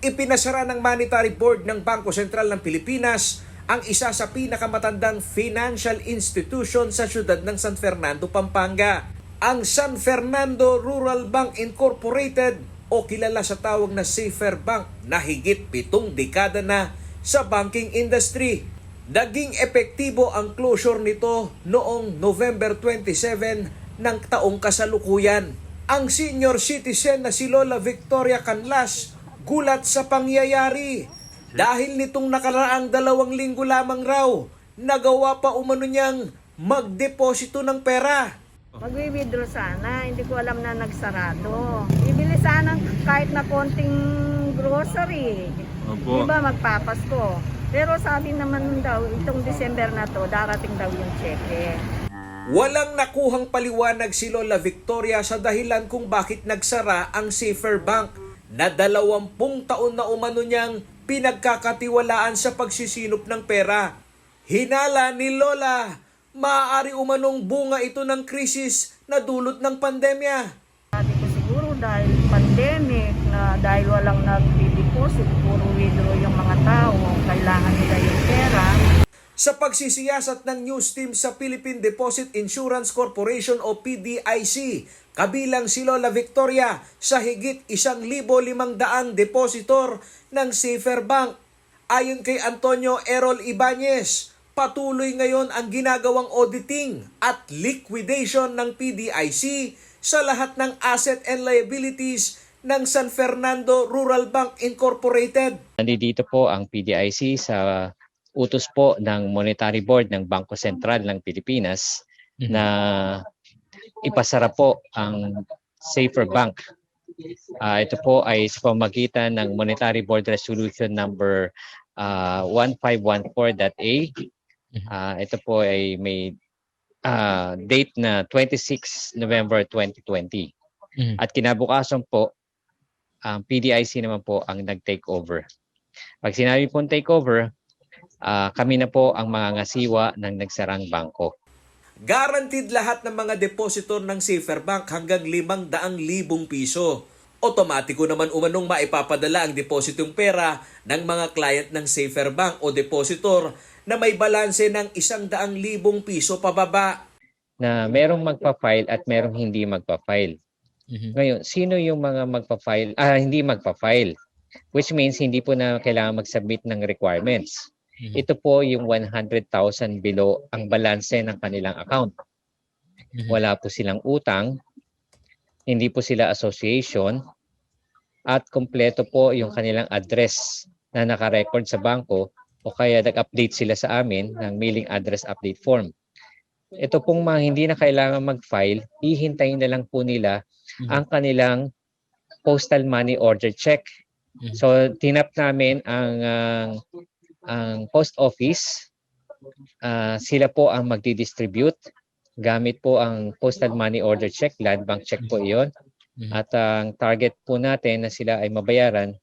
Ipinasara ng Monetary Board ng Bangko Sentral ng Pilipinas ang isa sa pinakamatandang financial institution sa siyudad ng San Fernando, Pampanga, ang San Fernando Rural Bank Incorporated o kilala sa tawag na Safer Bank na higit 7 dekada na sa banking industry. Naging epektibo ang closure nito noong November 27 ng taong kasalukuyan. Ang senior citizen na si Lola Victoria Canlas gulat sa pangyayari dahil nitong nakaraang 2 linggo lamang raw nagawa pa umano niyang magdeposito ng pera. Magwi-withdraw sana, hindi ko alam na nagsarado. Bibili sana kahit na konting grocery. Opo. Diba magpapasko. Pero sabi naman daw, itong December na to, darating daw yung cheque. Walang nakuhang paliwanag si Lola Victoria sa dahilan kung bakit nagsara ang Safer Bank na 20 taon na umano niyang pinagkakatiwalaan sa pagsisinop ng pera. Hinala ni Lola, maaari umanong bunga ito ng krisis na dulot ng pandemya. Sabi ko siguro dahil pandemic, na dahil walang nag-deposit, puro withdraw yung mga tao, kailangan nila yung pera. Sa pagsisiyasat ng news team sa Philippine Deposit Insurance Corporation o PDIC, kabilang si Lola Victoria sa higit 1,500 depositor ng Safer Bank. Ayon kay Antonio Errol Ibanez, patuloy ngayon ang ginagawang auditing at liquidation ng PDIC sa lahat ng asset and liabilities ng San Fernando Rural Bank Incorporated. Nandito po ang PDIC sa utos po ng Monetary Board ng Bangko Sentral ng Pilipinas na ipasara po ang Safer Bank. Ito po ay sa pamamagitan ng Monetary Board Resolution number 1514.A. Ito po ay may date na 26 November 2020. At kinabukasan po, ang PDIC naman po ang nag-take over. Pag sinabi pong take over, kami na po ang mga ngasiwa ng nagsarang bangko. Guaranteed lahat ng mga depositor ng Safer Bank hanggang 500,000 piso. Otomatiko naman umanong maipapadala ang depositong pera ng mga client ng Safer Bank o depositor na may balanse ng 100,000 piso pababa. Na merong magpa-file at merong hindi magpa-file. Ngayon, sino yung mga magpa-file? Hindi magpa-file. Which means hindi po na kailangan mag-submit ng requirements. Ito po yung 100,000 below ang balanse ng kanilang account. Wala po silang utang, hindi po sila association, at kompleto po yung kanilang address na nakarecord sa bangko o kaya nag-update sila sa amin ng mailing address update form. Ito pong mga hindi na kailangan mag-file, hihintayin na lang po nila ang kanilang postal money order check. So tinap namin ang post office, sila po ang magdi-distribute gamit po ang postal money order check, land bank check po iyon. At ang target po natin na sila ay mabayaran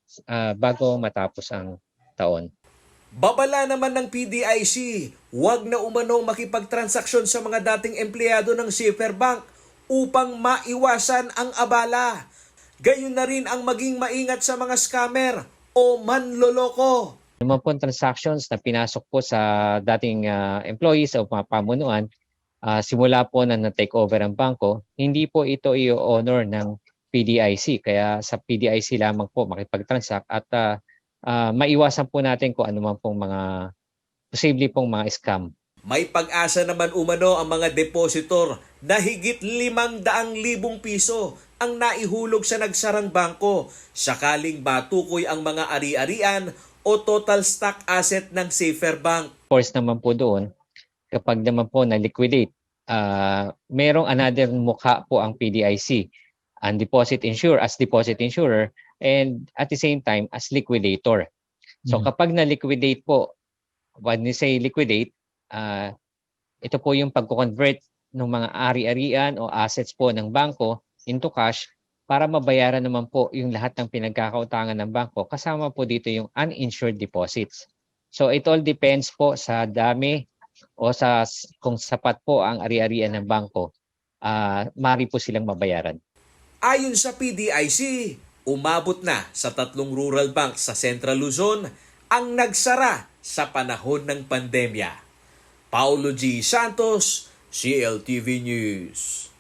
bago matapos ang taon. Babala naman ng PDIC, huwag na umanong makipagtransaksyon sa mga dating empleyado ng Safer Bank upang maiwasan ang abala. Gayon na rin ang maging maingat sa mga scammer o manloloko. Yung mga po transactions na pinasok po sa dating employees o mga pamunuan, simula po na na-take over ang bangko, hindi po ito i-honor ng PDIC. Kaya sa PDIC lamang po makipag-transact at maiwasan po natin kung ano man pong mga posible pong mga scam. May pag-asa naman umano ang mga depositor na higit 500,000 piso ang naihulog sa nagsarang bangko sakaling matukoy ang mga ari-arian o total stock asset ng Safer Bank. Of course naman po doon, kapag naman po na-liquidate, merong another mukha po ang PDIC, ang deposit insurer, and at the same time as liquidator. So kapag na-liquidate po, when we say liquidate, ito po yung pagko-convert ng mga ari-arian o assets po ng bangko into cash para mabayaran naman po yung lahat ng pinagkakautangan ng bangko. Kasama po dito yung uninsured deposits. So it all depends po sa dami o sa kung sapat po ang ari-arian ng bangko, maaari po silang mabayaran. Ayon sa PDIC, umabot na sa 3 rural banks sa Central Luzon ang nagsara sa panahon ng pandemya. Paulo G. Santos, CLTV News.